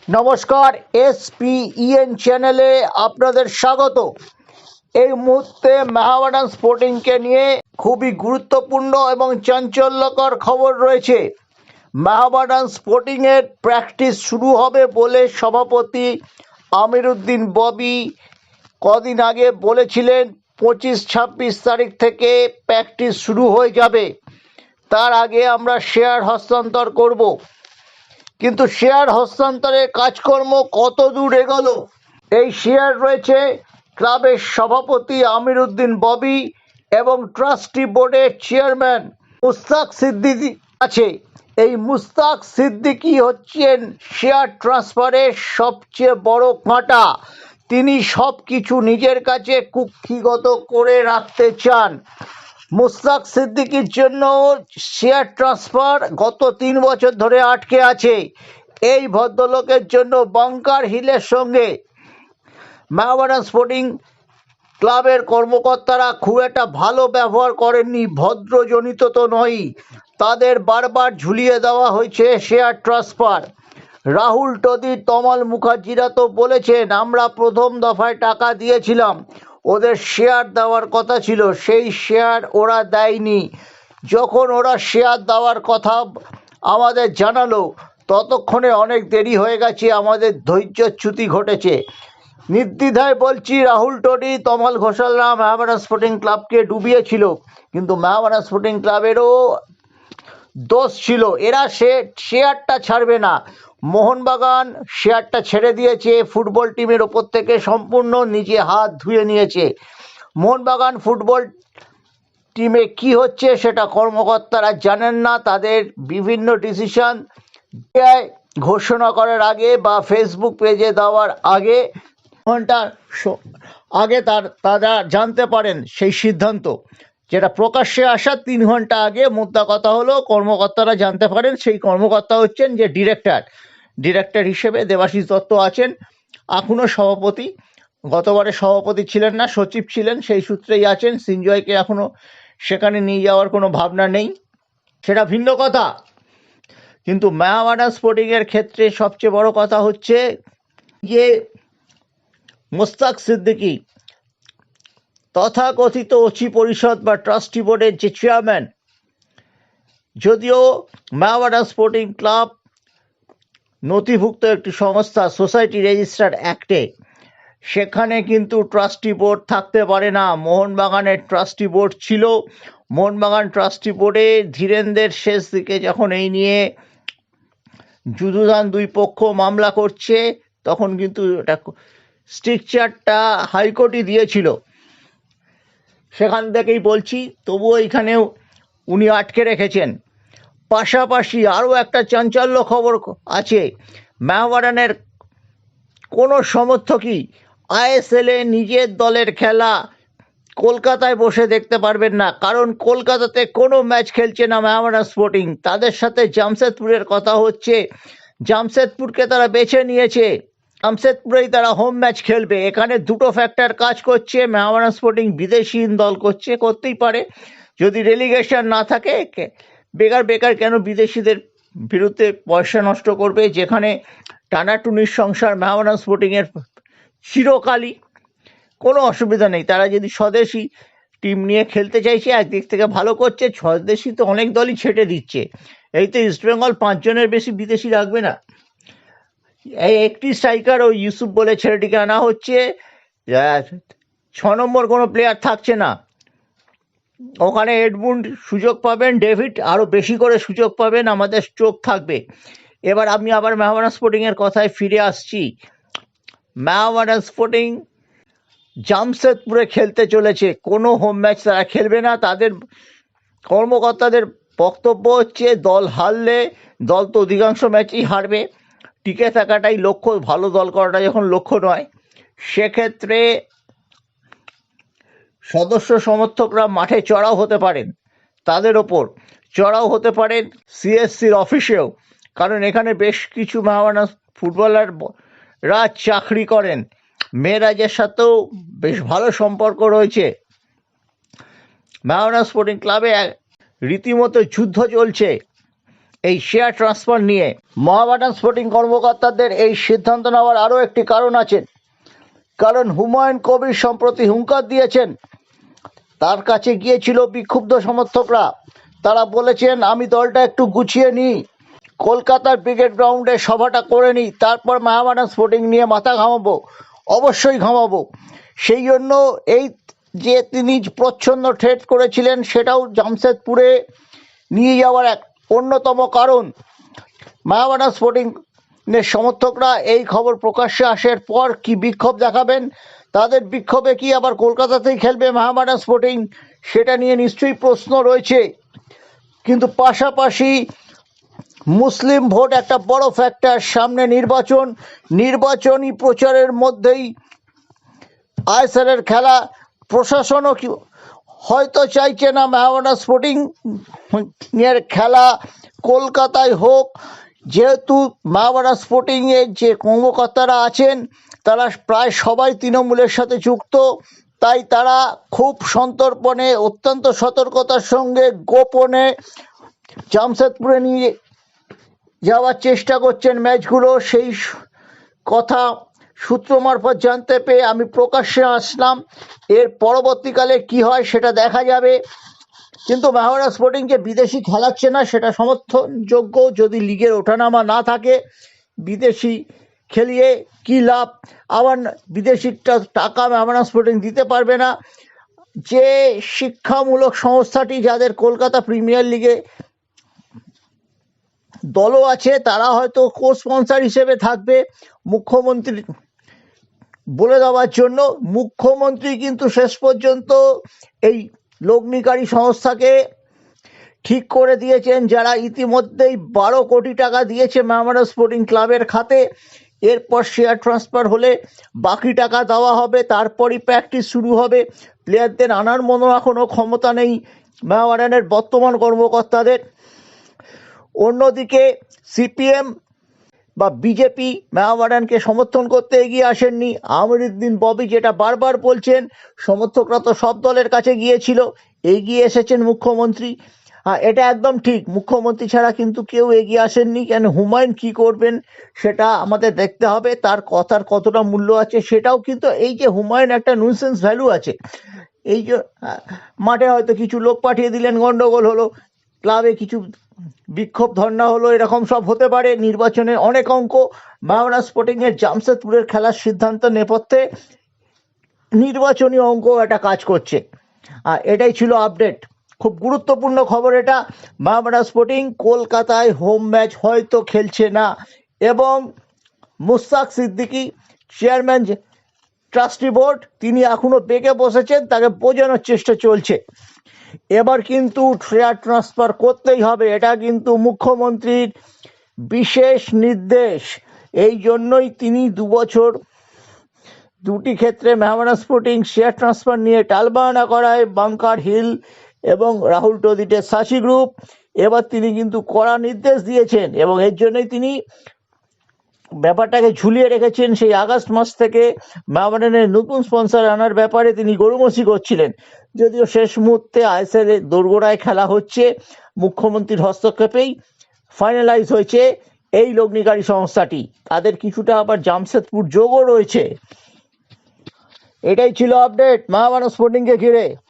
নমস্কার, এসপিইএন চ্যানেলে আপনাদের স্বাগত। এই মুহূর্তে মেহাবাডান স্পোর্টিংকে নিয়ে খুবই গুরুত্বপূর্ণ এবং চাঞ্চল্যকর খবর রয়েছে। মেহাবাডান স্পোর্টিংয়ের প্র্যাকটিস শুরু হবে বলে সভাপতি আমিরউদ্দিন ববি কদিন আগে বলেছিলেন 25-26 তারিখ থেকে প্র্যাকটিস শুরু হয়ে যাবে। তার আগে আমরা শেয়ার হস্তান্তর করব। কিন্তু শেয়ার হস্তান্তরের কাজকর্ম কত দূর এগোলো? এই শেয়ার রয়েছে ক্লাবের সভাপতি আমিরউদ্দিন ববি এবং ট্রাস্টি বোর্ডের চেয়ারম্যান মুস্তাক সিদ্দিকী আছে। এই মুস্তাক সিদ্দিকী হচ্ছেন শেয়ার ট্রান্সফারের সবচেয়ে বড় কাঁটা। তিনি সব কিছু নিজের কাছে কুক্ষিগত করে রাখতে চান। মুস্তাক সিদ্দিকীর জন্য শেয়ার ট্রান্সফার গত 3 বছর ধরে আটকে আছে। এই ভদ্রলোকের জন্য বাংকার হিলের সঙ্গে মেহাবাডান স্পোর্টিং ক্লাবের কর্মকর্তারা খুব একটা ভালো ব্যবহার করেননি। ভদ্রজনিত তো নয়, তাদের বারবার ঝুলিয়ে দেওয়া হয়েছে শেয়ার ট্রান্সফার। রাহুল টোদি, তমাল মুখার্জিরা তো বলেছেন আমরা প্রথম দফায় টাকা দিয়েছিলাম, ওদের শেয়ার দেওয়ার কথা ছিল, সেই শেয়ার ওরা দেয়নি। যখন ওরা শেয়ার দেওয়ার কথা আমাদের জানালো ততক্ষণে অনেক দেরি হয়ে গেছে, আমাদের ধৈর্যচ্যুতি ঘটেছে। নির্দ্বিধায় বলছি, রাহুল টোডি, তমাল ঘোষালরা মেহাবাডান স্পোর্টিং ক্লাবকে ডুবিয়েছিল, কিন্তু মেহাবাডান স্পোর্টিং ক্লাবেরও দোষ ছিল। এরা শেয়ারটা ছাড়বে না। মোহনবাগান শেয়ারটা ছেড়ে দিয়েছে, ফুটবল টিমের ওপর থেকে সম্পূর্ণ নিজে হাত ধুয়ে নিয়েছে। মোহনবাগান ফুটবল টিমে কি হচ্ছে সেটা কর্মকর্তারা জানেন না। তাদের বিভিন্ন ডিসিশন ঘোষণা করার আগে বা ফেসবুক পেজে দেওয়ার আগে ঘন্টা আগে তারা জানতে পারেন সেই সিদ্ধান্ত, যেটা প্রকাশ্যে আসার 3 ঘন্টা আগে। মোদ্দা কথা হলো কর্মকর্তারা জানতে পারেন। সেই কর্মকর্তা হচ্ছেন যে ডিরেক্টর হিসেবে দেবাশিস দত্ত আছেন, এখনও সভাপতি। গতবারে সভাপতি ছিলেন না, সচিব ছিলেন, সেই সূত্রেই আছেন। সিনজয়কে এখনও সেখানে নিয়ে যাওয়ার কোনো ভাবনা নেই, সেটা ভিন্ন কথা। কিন্তু মেহাবাডান স্পোর্টিংয়ের ক্ষেত্রে সবচেয়ে বড় কথা হচ্ছে যে মুস্তাক সিদ্দিকী তথাকথিত ওসি পরিষদ বা ট্রাস্টি বোর্ডের যে চেয়ারম্যান, যদিও মেহাবাডান স্পোর্টিং ক্লাব নথিভুক্ত একটি সংস্থা সোসাইটি রেজিস্টার্ড অ্যাক্টে, সেখানে কিন্তু ট্রাস্টি বোর্ড থাকতে পারে না। মোহনবাগানের ট্রাস্টি বোর্ড ছিল। মোহনবাগান ট্রাস্টি বোর্ডে ধীরেন্দ্রের শেষ দিকে যখন এই নিয়ে যুযুধান দুই পক্ষ মামলা করছে, তখন কিন্তু এটা স্ট্রিকচারটা হাইকোর্টই দিয়েছিল। সেখান থেকেই বলছি, তবুও এইখানেও উনি আটকে রেখেছেন। পাশাপাশি আরও একটা চাঞ্চল্য খবর আছে। মেহাবাডানের কোনো সমর্থকই আইএসএলে নিজের দলের খেলা কলকাতায় বসে দেখতে পারবেন না, কারণ কলকাতাতে কোনো ম্যাচ খেলছে না মেহাবাডান স্পোর্টিং। তাদের সাথে জামশেদপুরের কথা হচ্ছে, জামশেদপুরকে তারা বেছে নিয়েছে, জামশেদপুরেই তারা হোম ম্যাচ খেলবে। এখানে দুটো ফ্যাক্টর কাজ করছে। মেহাবাডান স্পোর্টিং বিদেশিহীন দল করতেই পারে, যদি রেলিগেশন না থাকে। বেকার কেন বিদেশিদের বিরুদ্ধে পয়সা নষ্ট করবে, যেখানে টানাটুনির সংসার মেহাবাডান স্পোর্টিংয়ের চিরকালই। কোনো অসুবিধা নেই, তারা যদি স্বদেশি টিম নিয়ে খেলতে চাইছে, একদিক থেকে ভালো করছে। স্বদেশি তো অনেক দলই ছেটে দিচ্ছে। এই তো ইস্টবেঙ্গল 5 জনের বেশি বিদেশি রাখবে না। এই একটি স্ট্রাইকার ও ইউসুফ বলে ছেলেটিকে আনা হচ্ছে, 6 নম্বর কোনো প্লেয়ার থাকছে না। ওখানে এডমুন্ড সুযোগ পাবেন, ডেভিড আরও বেশি করে সুযোগ পাবেন, আমাদের চোখ থাকবে। এবার আমি আবার মেহাবাডান স্পোর্টিংয়ের কথায় ফিরে আসছি। মেহাবাডান স্পোর্টিং জামশেদপুরে খেলতে চলেছে, কোনো হোম ম্যাচ তারা খেলবে না। তাদের কর্মকর্তাদের বক্তব্য হচ্ছে দল হারলে, দল তো অধিকাংশ ম্যাচই হারবে, টিকে থাকাটাই লক্ষ্য, ভালো দল করাটা যখন লক্ষ্য নয়, সেক্ষেত্রে সদস্য সমর্থকরা মাঠে চড়াও হতে পারেন, তাদের ওপর চড়াও হতে পারেন সিএসসির অফিসেও, কারণ এখানে বেশ কিছু মেহাবাডান ফুটবলাররা চাকরি করেন। মেয়েরাজের সাথেও বেশ ভালো সম্পর্ক রয়েছে। মেহাবাডান স্পোর্টিং ক্লাবে রীতিমতো যুদ্ধ চলছে। এই শেয়ার ট্রান্সফার নিয়ে। মোহামেডান স্পোর্টিং কর্মকর্তাদের এই সিদ্ধান্ত নেওয়ার আরও একটি কারণ আছে, কারণ হুমায়ুন কবির সম্প্রতি হুঙ্কার দিয়েছেন, তার কাছে গিয়েছিল বিক্ষুব্ধ সমর্থকরা, তারা বলেছেন আমি দলটা একটু গুছিয়ে নিই, কলকাতার ব্রিগেড গ্রাউন্ডে সভাটা করে নিই, তারপর মোহামেডান স্পোর্টিং নিয়ে মাথা ঘামাবো, অবশ্যই ঘামাবো। সেই জন্য এই যে তিনি প্রচ্ছন্ন থ্রেট করেছিলেন সেটাও জামশেদপুরে নিয়ে যাওয়ার এক অন্যতম কারণ। মোহামেডান স্পোর্টিংয়ের সমর্থকরা এই খবর প্রকাশ্যে আসার পর কি বিক্ষোভ দেখাবেন, তাদের বিক্ষোভে কি আবার কলকাতাতেই খেলবে মোহামেডান স্পোর্টিং, সেটা নিয়ে নিশ্চয়ই প্রশ্ন রয়েছে। কিন্তু পাশাপাশি মুসলিম ভোট একটা বড় ফ্যাক্টর, সামনে নির্বাচনী প্রচারের মধ্যেই আইএসএলের খেলা। প্রশাসনও হয়তো চাইছে না মোহামেডান স্পোর্টিং এর খেলা কলকাতায় হোক, যেহেতু মোহামেডান স্পোর্টিংয়ের যে কর্মকর্তারা আছেন তারা প্রায় সবাই তৃণমূলের সাথে যুক্ত, তাই তারা খুব সন্তর্পণে অত্যন্ত সতর্কতার সঙ্গে গোপনে জামশেদপুরে নিয়ে যাওয়ার চেষ্টা করছেন ম্যাচগুলো। সেই কথা সূত্র মারফত জানতে পেয়ে আমি প্রকাশ্যে আসলাম। এর পরবর্তীকালে কি হয় সেটা দেখা যাবে, কিন্তু মোহামেডান স্পোর্টিং যে বিদেশি খেলাচ্ছে না সেটা সমর্থনযোগ্য। যদি লিগের ওঠানামা না থাকে, বিদেশি খেলিয়ে কি লাভ, আবার বিদেশি টাকা মোহামেডান স্পোর্টিং দিতে পারবে না। যে শিক্ষামূলক সংস্থাটি যাদের কলকাতা প্রিমিয়ার লিগে দলও আছে, তারা হয়তো কো স্পন্সর হিসেবে থাকবে মুখ্যমন্ত্রী বলে দেওয়ার জন্য। মুখ্যমন্ত্রী কিন্তু শেষ পর্যন্ত এই লগ্নিকারী সংস্থাকে ঠিক করে দিয়েছেন, যারা ইতিমধ্যেই 12 কোটি টাকা দিয়েছে মোহামেডান স্পোর্টিং ক্লাবের খাতে। এরপর শেয়ার ট্রান্সফার হলে বাকি টাকা দেওয়া হবে, তারপরই প্র্যাকটিস শুরু হবে। প্লেয়ারদের আনার মতো এখনও ক্ষমতা নেই মোহামেডানের বর্তমান কর্মকর্তাদের। অন্যদিকে সিপিএম বা বিজেপি মোহামেডানকে সমর্থন করতে এগিয়ে আসেননি। আমিরুদ্দিন ববি যেটা বারবার বলছেন, সমর্থকরা তো সব দলের কাছে গিয়েছিল, এগিয়ে এসেছেন মুখ্যমন্ত্রী। হ্যাঁ, এটা একদম ঠিক, মুখ্যমন্ত্রী ছাড়া কিন্তু কেউ এগিয়ে আসেননি। কেন হুমায়ুন কি করবেন সেটা আমাদের দেখতে হবে, তার কথার কতটা মূল্য আছে সেটাও। কিন্তু এই যে হুমায়ুন একটা নুইসেন্স ভ্যালু আছে, এই যে মাঠে হয়তো কিছু লোক পাঠিয়ে দিলেন, গন্ডগোল হলো, ক্লাবে কিছু বিক্ষোভ ধর্ণা হলো, এরকম সব হতে পারে। নির্বাচনের অনেক অঙ্ক, মোহামেডান স্পোর্টিংয়ের জামশেদপুরের খেলার সিদ্ধান্ত নেপথ্যে নির্বাচনী অঙ্ক একটা কাজ করছে। এটাই ছিল আপডেট, খুব গুরুত্বপূর্ণ খবর এটা। মোহামেডান স্পোর্টিং কলকাতায় হোম ম্যাচ হয়তো খেলছে না, এবং Mushtaq Siddiqui chairman trustee board তিনি এখনো বেঁকে বসেছেন, তাকে বোঝানোর চেষ্টা চলছে। এবার কিন্তু শেয়ার ট্রান্সফার করতেই হবে, এটা কিন্তু মুখ্যমন্ত্রীর বিশেষ নির্দেশ। এই জন্যই তিনি 2 বছর দুটি ক্ষেত্রে মোহামেডান স্পোর্টিং শেয়ার ট্রান্সফার নিয়ে টালবাহানা করায় বাংকার হিল এবং রাহুল টোদিটের সাচি গ্রুপ। এবার তিনি কিন্তু কড়া নির্দেশ দিয়েছেন, এবং এর জন্যই তিনি ব্যাপারটাকে ঝুলিয়ে রেখেছেন। সেই আগস্ট মাস থেকে মোহামেডানের নতুন স্পন্সর আনার ব্যাপারে তিনি গড়িমসি করছিলেন, যদিও শেষ মুহূর্তে আইএসএল দোরগোড়ায় খেলা হচ্ছে, মুখ্যমন্ত্রীর হস্তক্ষেপেই ফাইনালাইজ হয়েছে এই লগ্নিকারী সংস্থাটি। তাদের কিছুটা আবার জামশেদপুর যোগও রয়েছে। এটাই ছিল আপডেট মোহামেডান স্পোর্টিংকে ঘিরে।